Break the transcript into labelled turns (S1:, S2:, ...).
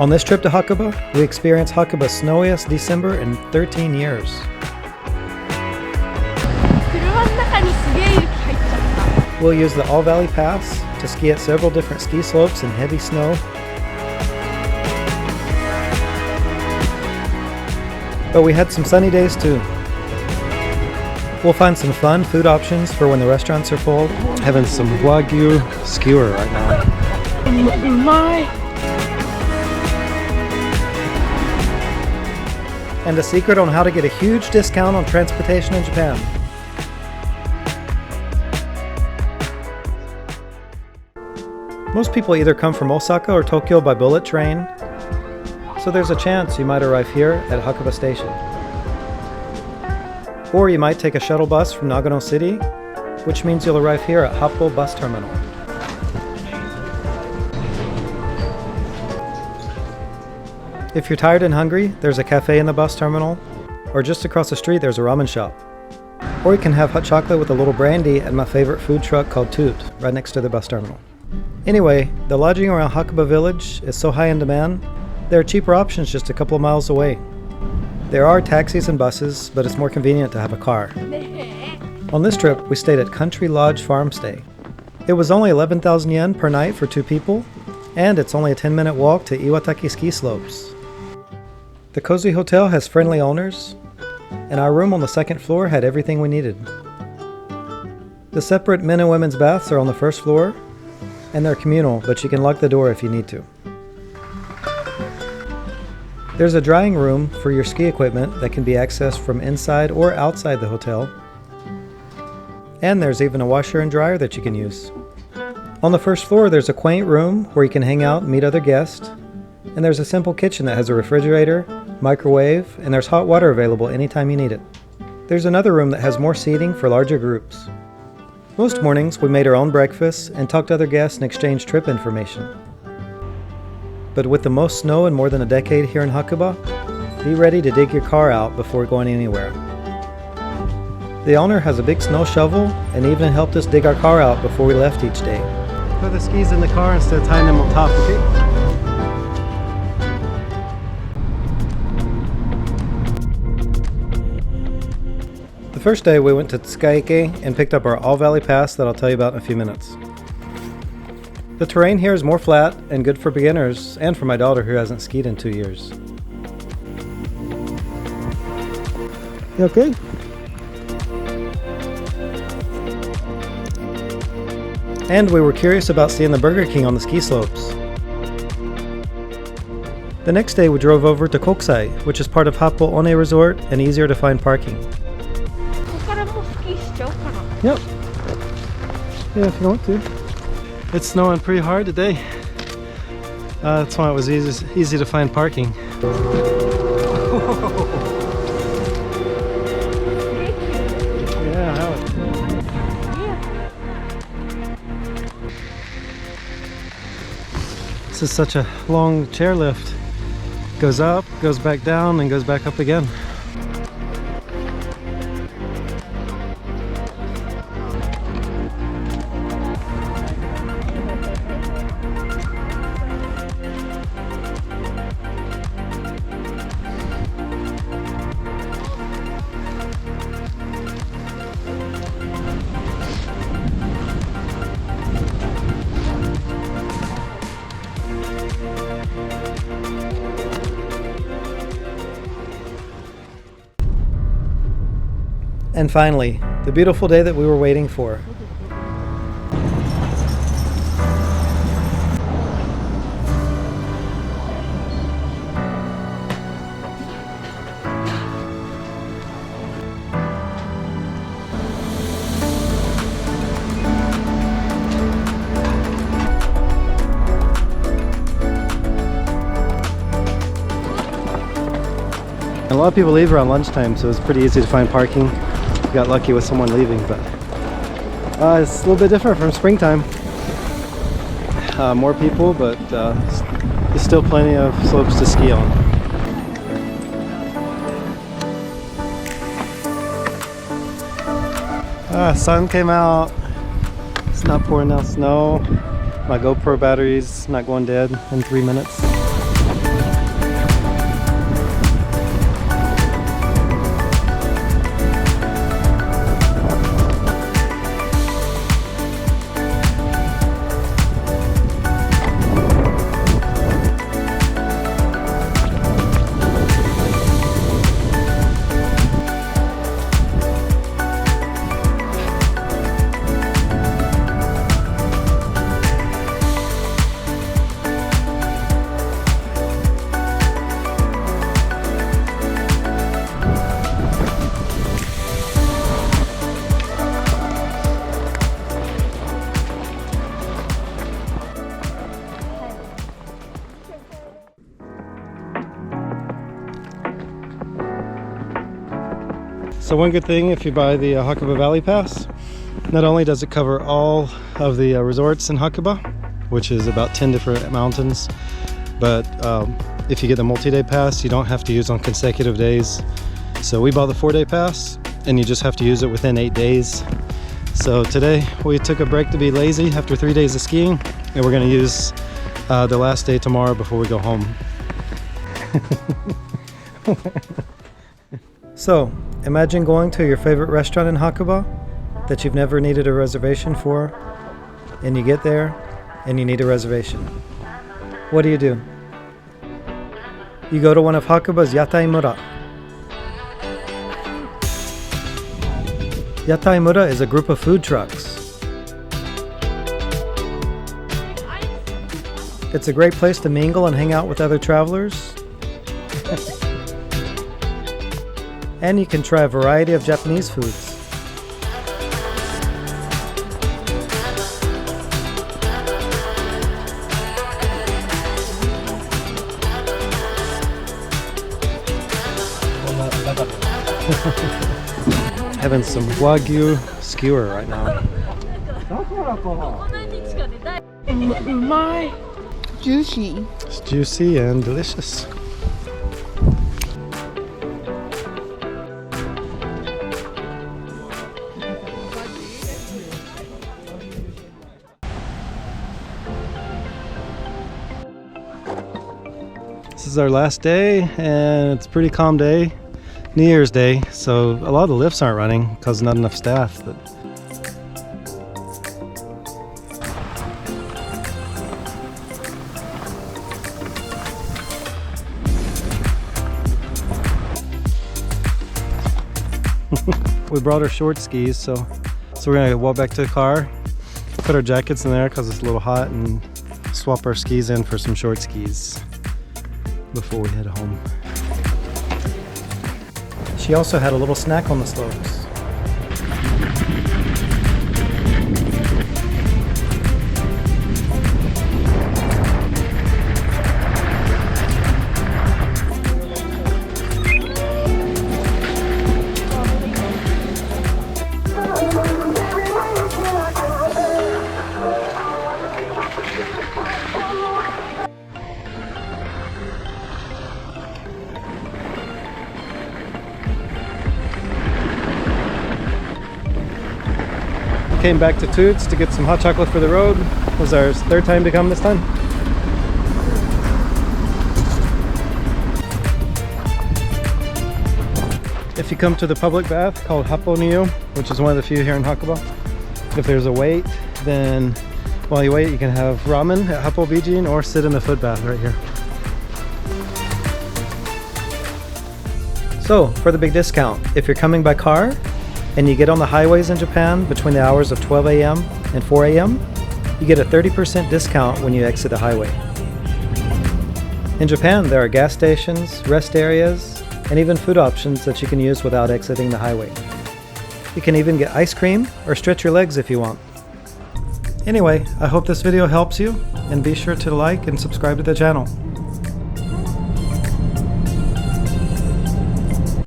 S1: On this trip to Hakuba, we experienced Hakuba's snowiest December in 13 years.
S2: 車の中にすげえ雪入っちゃった。
S1: We'll use the All Valley Pass to ski at several different ski slopes in heavy snow. But we had some sunny days too. We'll find some fun food options for when the restaurants are full.
S3: Having some Wagyu skewer right now.
S2: うまい。
S1: And a secret on how to get a huge discount on transportation in Japan. Most people either come from Osaka or Tokyo by bullet train, so there's a chance you might arrive here at Hakuba Station. Or you might take a shuttle bus from Nagano City, which means you'll arrive here at Happo Bus Terminal. If you're tired and hungry, there's a cafe in the bus terminal, or just across the street there's a ramen shop. Or you can have hot chocolate with a little brandy at my favorite food truck called Toot, right next to the bus terminal. Anyway, the lodging around Hakuba Village is so high in demand, there are cheaper options just a couple of miles away. There are taxis and buses, but it's more convenient to have a car. On this trip, we stayed at Country Lodge Farm Stay. It was only 11,000 yen per night for 2 people, and it's only a 10-minute walk to Iwataki ski slopes. The cozy hotel has friendly owners, and our room on the 2nd floor had everything we needed. The separate men and women's baths are on the 1st floor, and they're communal, but you can lock the door if you need to. There's a drying room for your ski equipment that can be accessed from inside or outside the hotel, and there's even a washer and dryer that you can use. On the 1st floor, there's a quaint room where you can hang out and meet other guests, and there's a simple kitchen that has a refrigerator, microwave, and there's hot water available anytime you need it. There's another room that has more seating for larger groups. Most mornings, we made our own breakfast and talked to other guests and exchanged trip information. But with the most snow in more than a decade here in Hakuba, be ready to dig your car out before going anywhere. The owner has a big snow shovel and even helped us dig our car out before we left each day.
S3: Put the skis in the car instead of tying them on top, okay?
S1: The first day we went to Tsukaike and picked up our All Valley Pass that I'll tell you about in a few minutes. The terrain here is more flat and good for beginners and for my daughter who hasn't skied in 2 years. You okay? And we were curious about seeing the Burger King on the ski slopes. The next day we drove over to Kokusai, which is part of Happo One Resort and easier to find parking. Yep. Yeah, if you want to.
S3: It's snowing pretty hard today. That's why it was easy to find parking. Yeah, how This is such a long chairlift. Goes up, goes back down, and goes back up again.
S1: And finally, the beautiful day that we were waiting for.
S3: A lot of people leave around lunchtime, so it's pretty easy to find parking. Got lucky with someone leaving, but it's a little bit different from springtime. More people, but there's still plenty of slopes to ski on. Sun came out. It's not pouring down snow. My GoPro battery's not going dead in 3 minutes. So one good thing if you buy the Hakuba Valley Pass, not only does it cover all of the resorts in Hakuba, which is about 10 different mountains, but if you get the multi-day pass, you don't have to use on consecutive days. So we bought the 4-day pass, and you just have to use it within 8 days. So today we took a break to be lazy after 3 days of skiing, and we're going to use the last day tomorrow before we go home.
S1: So, imagine going to your favorite restaurant in Hakuba that you've never needed a reservation for, and you get there and you need a reservation. What do? You go to one of Hakuba's Yatai Mura. Yatai Mura is a group of food trucks. It's a great place to mingle and hang out with other travelers. And you can try a variety of Japanese foods.
S3: Having some Wagyu skewer right now.
S2: Juicy.
S3: It's juicy and delicious. This is our last day, and it's a pretty calm day, New Year's Day, so a lot of the lifts aren't running because not enough staff. But we brought our short skis, so we're gonna walk back to the car, put our jackets in there because it's a little hot, and swap our skis in for some short skis before we head home.
S1: She also had a little snack on the slopes.
S3: Came back to Toots to get some hot chocolate for the road. It was our third time to come this time. If you come to the public bath called Hapo, which is one of the few here in Hakuba, if there's a wait, then while you wait you can have ramen at Hapo Bijin or sit in the foot bath right here.
S1: So, for the big discount, if you're coming by car and you get on the highways in Japan between the hours of 12 a.m. and 4 a.m., you get a 30% discount when you exit the highway. In Japan, there are gas stations, rest areas, and even food options that you can use without exiting the highway. You can even get ice cream or stretch your legs if you want. Anyway, I hope this video helps you, and be sure to like and subscribe to the channel.